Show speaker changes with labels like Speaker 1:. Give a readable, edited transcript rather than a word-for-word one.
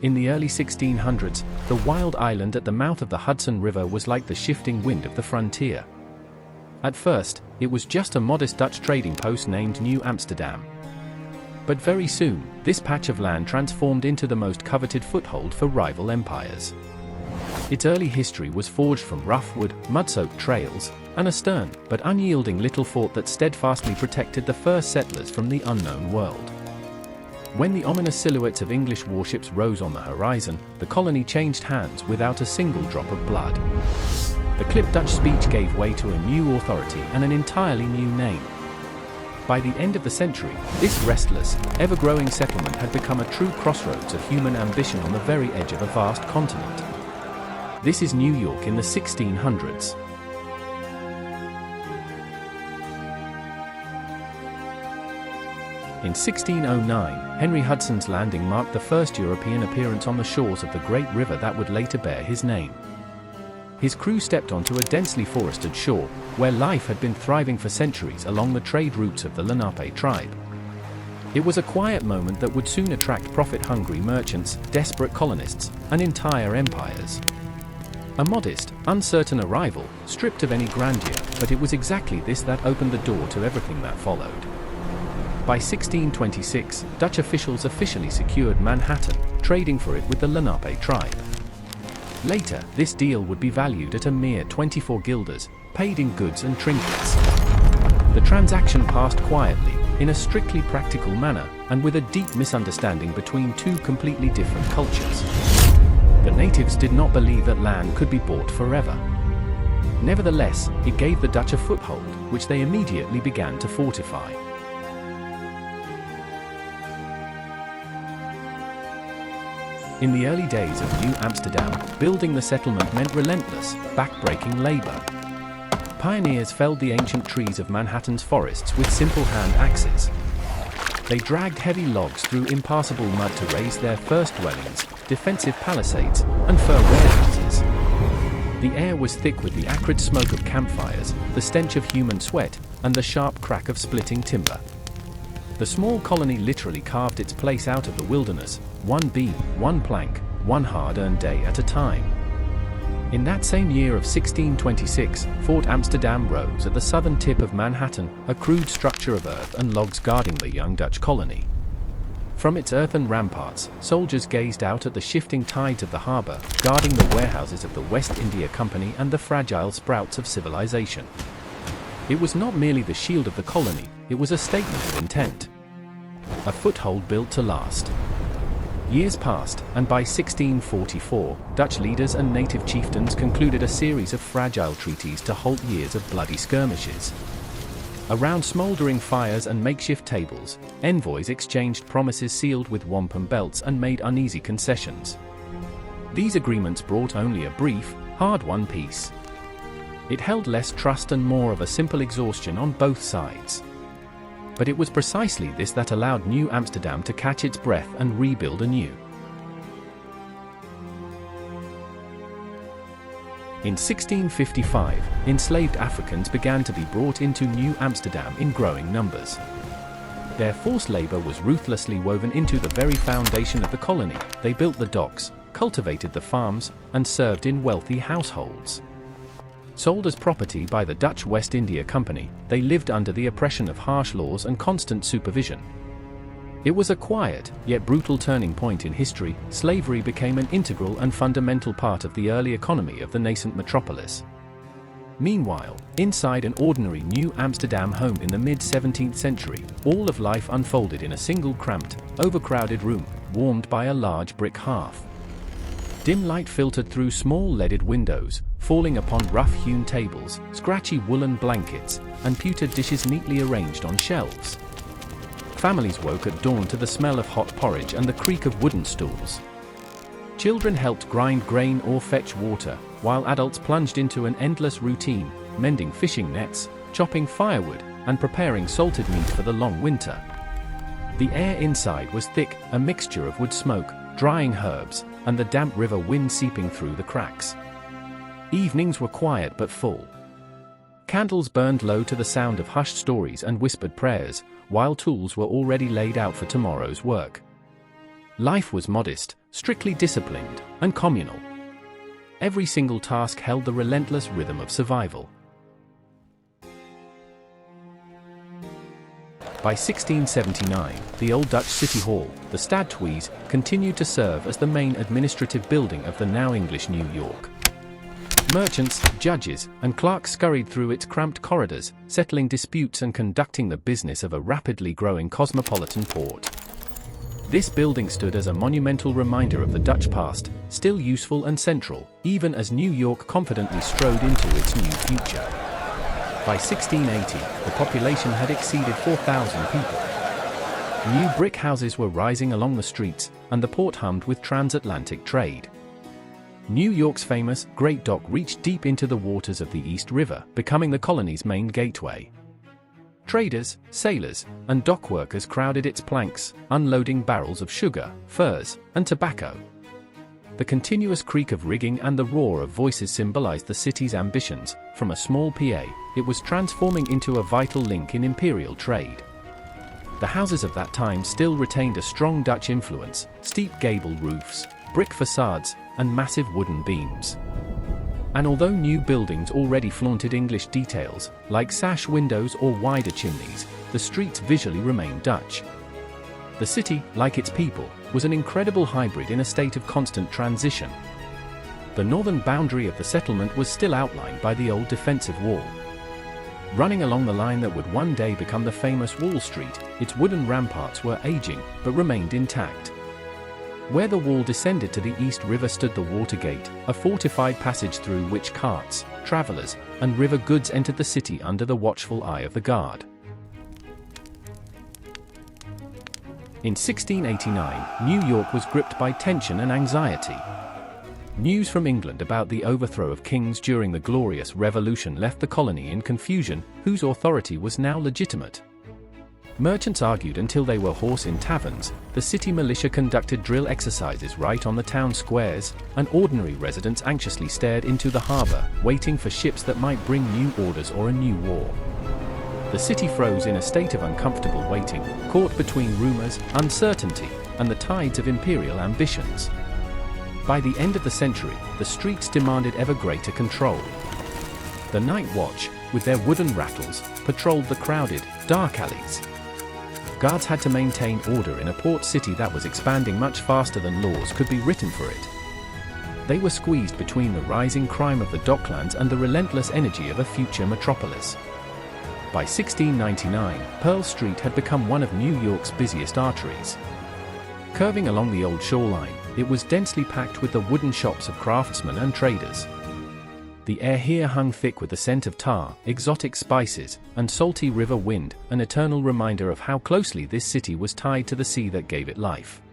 Speaker 1: In the early 1600s, the wild island at the mouth of the Hudson River was like the shifting wind of the frontier. At first, it was just a modest Dutch trading post named New Amsterdam. But very soon, this patch of land transformed into the most coveted foothold for rival empires. Its early history was forged from rough wood, mud-soaked trails, and a stern but unyielding little fort that steadfastly protected the first settlers from the unknown world. When the ominous silhouettes of English warships rose on the horizon, the colony changed hands without a single drop of blood. The clipped Dutch speech gave way to a new authority and an entirely new name. By the end of the century, this restless, ever-growing settlement had become a true crossroads of human ambition on the very edge of a vast continent. This is New York in the 1600s. In 1609, Henry Hudson's landing marked the first European appearance on the shores of the great river that would later bear his name. His crew stepped onto a densely forested shore, where life had been thriving for centuries along the trade routes of the Lenape tribe. It was a quiet moment that would soon attract profit-hungry merchants, desperate colonists, and entire empires. A modest, uncertain arrival, stripped of any grandeur, but it was exactly this that opened the door to everything that followed. By 1626, Dutch officials officially secured Manhattan, trading for it with the Lenape tribe. Later, this deal would be valued at a mere 24 guilders, paid in goods and trinkets. The transaction passed quietly, in a strictly practical manner, and with a deep misunderstanding between two completely different cultures. The natives did not believe that land could be bought forever. Nevertheless, it gave the Dutch a foothold, which they immediately began to fortify. In the early days of New Amsterdam, building the settlement meant relentless, back-breaking labor. Pioneers felled the ancient trees of Manhattan's forests with simple hand axes. They dragged heavy logs through impassable mud to raise their first dwellings, defensive palisades, and fur warehouses. The air was thick with the acrid smoke of campfires, the stench of human sweat, and the sharp crack of splitting timber. The small colony literally carved its place out of the wilderness, one beam, one plank, one hard-earned day at a time. In that same year of 1626, Fort Amsterdam rose at the southern tip of Manhattan, a crude structure of earth and logs guarding the young Dutch colony. From its earthen ramparts, soldiers gazed out at the shifting tides of the harbor, guarding the warehouses of the West India Company and the fragile sprouts of civilization. It was not merely the shield of the colony, it was a statement of intent. A foothold built to last. Years passed, and by 1644, Dutch leaders and native chieftains concluded a series of fragile treaties to halt years of bloody skirmishes. Around smoldering fires and makeshift tables, envoys exchanged promises sealed with wampum belts and made uneasy concessions. These agreements brought only a brief, hard-won peace. It held less trust and more of a simple exhaustion on both sides. But it was precisely this that allowed New Amsterdam to catch its breath and rebuild anew. In 1655, enslaved Africans began to be brought into New Amsterdam in growing numbers. Their forced labor was ruthlessly woven into the very foundation of the colony. They built the docks, cultivated the farms, and served in wealthy households. Sold as property by the Dutch West India Company, they lived under the oppression of harsh laws and constant supervision. It was a quiet, yet brutal turning point in history. Slavery became an integral and fundamental part of the early economy of the nascent metropolis. Meanwhile, inside an ordinary New Amsterdam home in the mid-17th century, all of life unfolded in a single cramped, overcrowded room, warmed by a large brick hearth. Dim light filtered through small leaded windows, falling upon rough-hewn tables, scratchy woolen blankets, and pewter dishes neatly arranged on shelves. Families woke at dawn to the smell of hot porridge and the creak of wooden stools. Children helped grind grain or fetch water, while adults plunged into an endless routine, mending fishing nets, chopping firewood, and preparing salted meat for the long winter. The air inside was thick, a mixture of wood smoke, drying herbs, and the damp river wind seeping through the cracks. Evenings were quiet but full. Candles burned low to the sound of hushed stories and whispered prayers, while tools were already laid out for tomorrow's work. Life was modest, strictly disciplined, and communal. Every single task held the relentless rhythm of survival. By 1679, the Old Dutch City Hall, the Stad Twees, continued to serve as the main administrative building of the now English New York. Merchants, judges, and clerks scurried through its cramped corridors, settling disputes and conducting the business of a rapidly growing cosmopolitan port. This building stood as a monumental reminder of the Dutch past, still useful and central, even as New York confidently strode into its new future. By 1680, the population had exceeded 4,000 people. New brick houses were rising along the streets, and the port hummed with transatlantic trade. New York's famous Great Dock reached deep into the waters of the East River, becoming the colony's main gateway. Traders, sailors, and dock workers crowded its planks, unloading barrels of sugar, furs, and tobacco. The continuous creak of rigging and the roar of voices symbolized the city's ambitions. From a small PA, it was transforming into a vital link in imperial trade. The houses of that time still retained a strong Dutch influence: steep gable roofs, brick facades, and massive wooden beams. And although new buildings already flaunted English details, like sash windows or wider chimneys, the streets visually remained Dutch. The city, like its people, was an incredible hybrid in a state of constant transition. The northern boundary of the settlement was still outlined by the old defensive wall. Running along the line that would one day become the famous Wall Street, its wooden ramparts were aging, but remained intact. Where the wall descended to the East River stood the Water Gate, a fortified passage through which carts, travelers, and river goods entered the city under the watchful eye of the guard. In 1689, New York was gripped by tension and anxiety. News from England about the overthrow of kings during the Glorious Revolution left the colony in confusion, whose authority was now legitimate. Merchants argued until they were hoarse in taverns, the city militia conducted drill exercises right on the town squares, and ordinary residents anxiously stared into the harbor, waiting for ships that might bring new orders or a new war. The city froze in a state of uncomfortable waiting, caught between rumors, uncertainty, and the tides of imperial ambitions. By the end of the century, the streets demanded ever greater control. The Night Watch, with their wooden rattles, patrolled the crowded, dark alleys. Guards had to maintain order in a port city that was expanding much faster than laws could be written for it. They were squeezed between the rising crime of the docklands and the relentless energy of a future metropolis. By 1699, Pearl Street had become one of New York's busiest arteries. Curving along the old shoreline, it was densely packed with the wooden shops of craftsmen and traders. The air here hung thick with the scent of tar, exotic spices, and salty river wind, an eternal reminder of how closely this city was tied to the sea that gave it life.